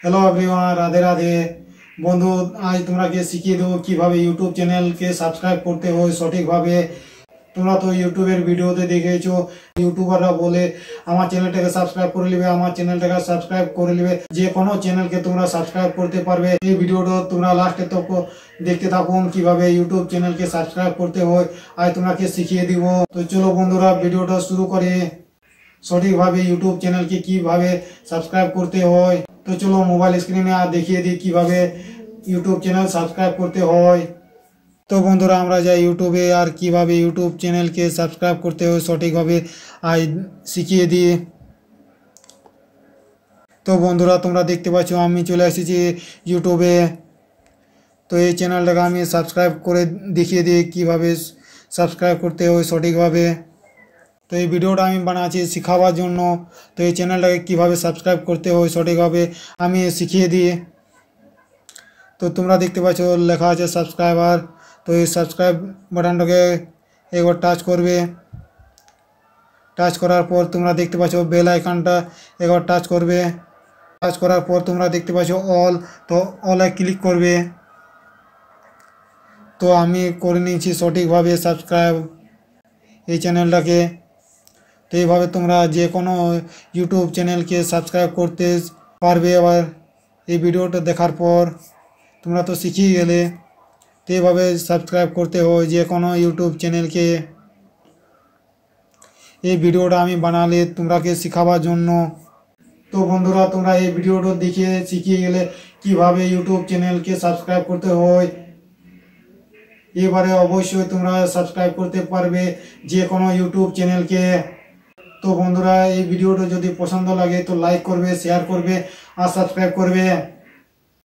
Hello everyone, Radhe Radhe बंधु। आज तुम्हारे शिखिए देव কিভাবে यूट्यूब चैनल के सब्सक्राइब करते हो सঠিक भावे। তোমরা তো ইউটিউবের ভিডিওতে দেখেছো ইউটিউবাররা বলে আমার চ্যানেলটাকে সাবস্ক্রাইব করে নেবে, আমার চ্যানেলটাকে সাবস্ক্রাইব করে নেবে, যে কোনো চ্যানেলকে তোমরা সাবস্ক্রাইব করতে পারবে। এই ভিডিওটা তোমরা লাস্টে তো দেখতে থাকুন কিভাবে ইউটিউব চ্যানেলকে সাবস্ক্রাইব করতে হয়। আজ তোমাকে শিখিয়ে দিব। তো চলো বন্ধুরা ভিডিওটা শুরু করি। সঠিকভাবে ইউটিউব চ্যানেলকে কিভাবে সাবস্ক্রাইব করতে হয়। তো চলো মোবাইল স্ক্রিনে আর দেখিয়ে দিই কিভাবে ইউটিউব চ্যানেল সাবস্ক্রাইব করতে হয়। তো বন্ধুরা আমরা যাই ইউটিউবে আর কিভাবে ইউটিউব চ্যানেলকে সাবস্ক্রাইব করতে হয় সঠিকভাবে আজ শিখিয়ে দিই। তো বন্ধুরা তোমরা দেখতে পাচ্ছ আমি চলে এসেছি ইউটিউবে। তো এই চ্যানেলটাকে আমি সাবস্ক্রাইব করে দেখিয়ে দিই কিভাবে সাবস্ক্রাইব করতে হয় সঠিকভাবে। তো এই ভিডিওটা আমি বানাচ্ছি শেখাবার জন্য। তো এই চ্যানেলটাকে কিভাবে সাবস্ক্রাইব করতে হয় সঠিকভাবে আমি শিখিয়ে দিই। তো তোমরা দেখতে পাচ্ছ লেখা আছে সাবস্ক্রাইবার। তো এই সাবস্ক্রাইব বাটনটাকে একবার টাচ করবে। টাচ করার পর তোমরা দেখতে পাচ্ছ বেল আইকনটা একবার টাচ করবে। টাচ করার পর তোমরা দেখতে পাচ্ছ অল, তো অলে ক্লিক করবে। তো আমি করে নিয়েছি সঠিকভাবে সাবস্ক্রাইব এই চ্যানেলটাকে। তো এইভাবে তোমরা যে কোনো ইউটিউব চ্যানেলকে সাবস্ক্রাইব করতে পারবে। এবার এই ভিডিওটা দেখার পর তোমরা তো শিখিয়ে গেলে। তো এইভাবে সাবস্ক্রাইব করতে হয় যে কোনো ইউটিউব চ্যানেলকে। এই ভিডিওটা আমি বানালে তোমরাকে শেখাবার জন্য। তো বন্ধুরা তোমরা এই ভিডিওটা দেখে শিখিয়ে গেলে কিভাবে ইউটিউব চ্যানেলকে সাবস্ক্রাইব করতে হয়। এবারে অবশ্যই তোমরা সাবস্ক্রাইব করতে পারবে যে কোনো ইউটিউব চ্যানেলকে। তো বন্ধুরা এই ভিডিওটা যদি পছন্দ লাগে তো লাইক করবে, শেয়ার করবে আর সাবস্ক্রাইব করবে।